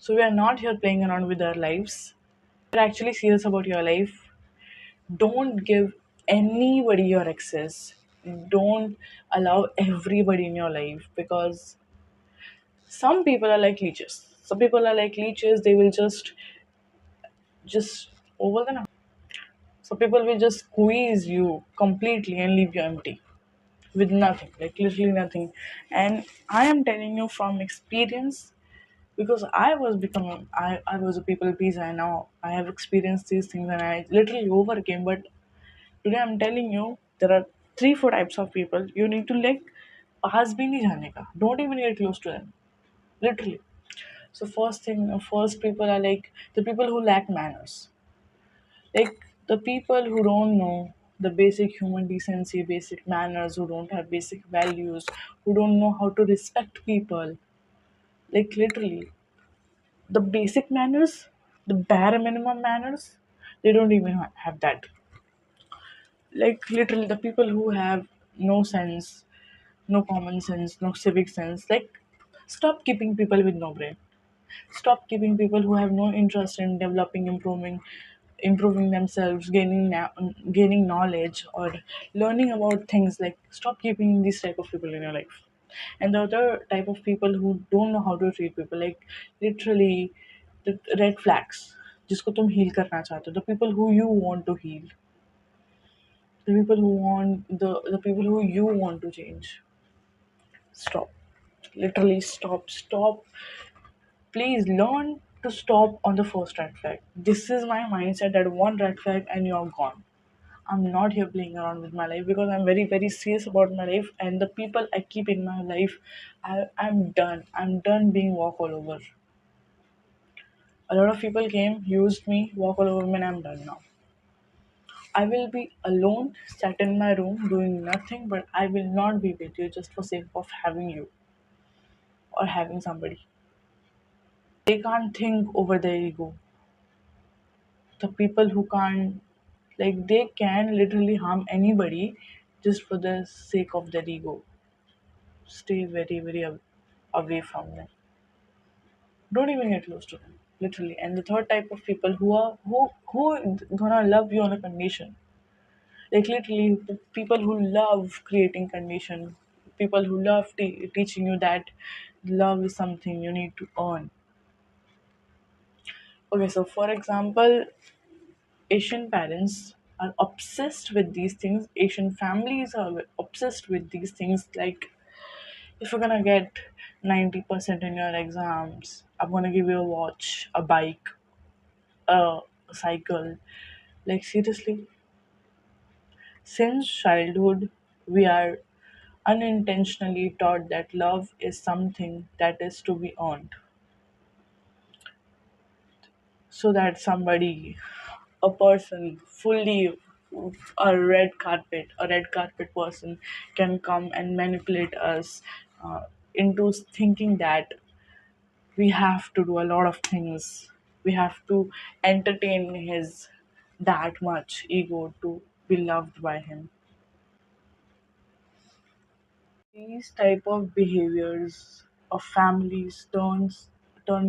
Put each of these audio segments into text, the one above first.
So we are not here playing around with our lives. We're actually serious about your life. Don't give anybody your access. Don't allow everybody in your life, because some people are like leeches. Some people are like leeches. They will just over the. So people will just squeeze you completely and leave you empty with nothing, like literally nothing. And I am telling you from experience, because I was becoming, I was a people pleaser, and now I have experienced these things and I literally overcame. But today I'm telling you, there are 3 4 types of people you need to like pass bhi nahi jane ka. Don't even get close to them. Literally. So first thing, first people are like the people who lack manners. Like the people who don't know the basic human decency, basic manners, who don't have basic values, who don't know how to respect people. Like literally, the basic manners, the bare minimum manners, they don't even have that. Like literally, the people who have no sense, no common sense, no civic sense. Like, stop keeping people with no brain. Stop keeping people who have no interest in developing, improving themselves, gaining knowledge or learning about things. Like, stop keeping these type of people in your life. And the other type of people who don't know how to treat people, like literally the red flags, जिसको तुम heal करना चाहते हो, the people who you want to heal, the people who you want to change. Stop. Literally stop. Please learn to stop on the first red flag. This is my mindset, that one red flag and you're gone. I'm not here playing around with my life, because I'm very, very serious about my life and the people I keep in my life. I'm done. I'm done being walk all over. A lot of people came, used me, walk all over me, and I'm done now. I will be alone, sat in my room, doing nothing, but I will not be with you just for sake of having you or having somebody. They can't think over their ego. The people who can't, like, they can literally harm anybody just for the sake of their ego. Stay very, very away from them. Don't even get close to them, literally. And the third type of people who gonna love you on a condition. Like literally, the people who love creating condition, people who love teaching you that love is something you need to earn. Okay, so for example, Asian parents are obsessed with these things. Asian families are obsessed with these things. Like, if you're gonna get 90% in your exams, I'm gonna give you a watch, a bike, a cycle. Like, seriously, since childhood, we are unintentionally taught that love is something that is to be earned. So that somebody, a person fully, a red carpet person can come and manipulate us into thinking that we have to do a lot of things. We have to entertain his that much ego to be loved by him. These type of behaviors of families turn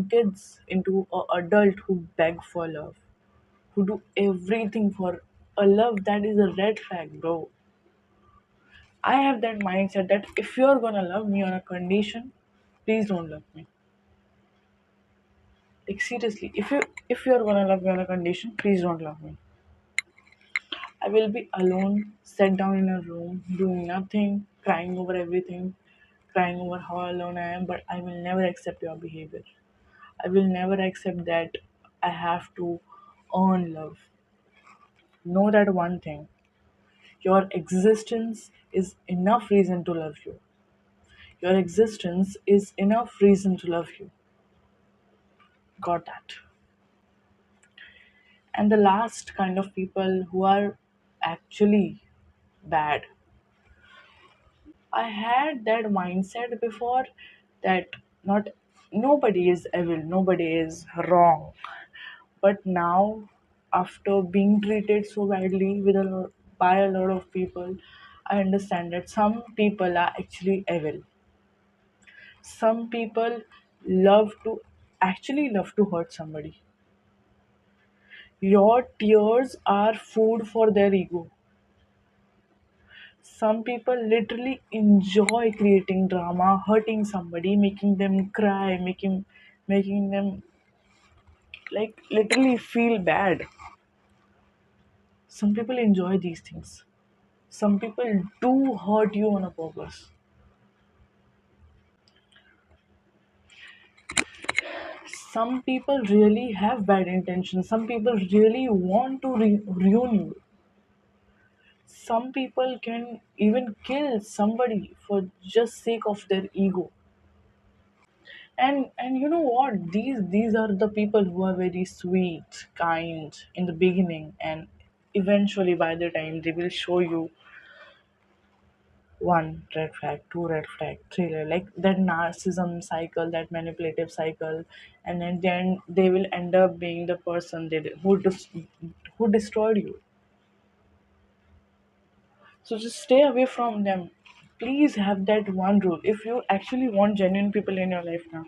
kids into a adult who beg for love, who do everything for a love that is a red flag, bro. I have that mindset that if you're gonna love me on a condition, please don't love me. Like seriously, if you're gonna love me on a condition, please don't love me. I will be alone, sat down in a room, doing nothing, crying over everything, crying over how alone I am, but I will never accept your behavior. I will never accept that I have to earn love. Know that one thing, your existence is enough reason to love you. Your existence is enough reason to love you. Got that? And the last kind of people who are actually bad. I had that mindset before, that not nobody is evil, nobody is wrong. But now, after being treated so badly by a lot of people, I understand that some people are actually evil. Some people love to actually love to hurt somebody. Your tears are food for their ego. Some people literally enjoy creating drama, hurting somebody, making them cry, making them like literally feel bad. Some people enjoy these things. Some people do hurt you on a purpose. Some people really have bad intentions. Some people really want to ruin you. Some people can even kill somebody for just sake of their ego. And you know what, these are the people who are very sweet, kind in the beginning, and eventually by the time they will show you one red flag, two red flag, three like that narcissism cycle, that manipulative cycle, and then they will end up being the person who destroyed you. So just stay away from them. Please have that one rule. If you actually want genuine people in your life now,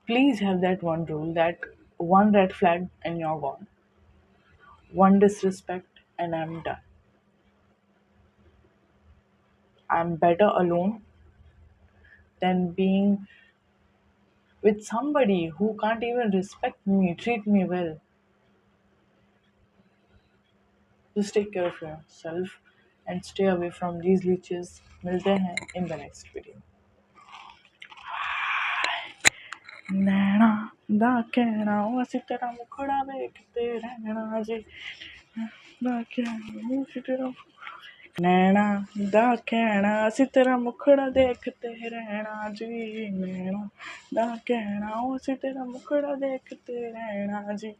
please have that one rule, that one red flag and you're gone. One disrespect and I'm done. I'm better alone than being with somebody who can't even respect me, treat me well. Just take care of yourself and stay away from these leeches. मिलते हैं in the next video. नैना दा कहना उसी तेरा मुखड़ा देखते रहना जी दा कहना उसी तेरा नैना दा कहना ਅਸੀਂ तेरा मुखड़ा देखते रहना जी नैना दा कहना ਅਸੀਂ तेरा मुखड़ा देखते रहना जी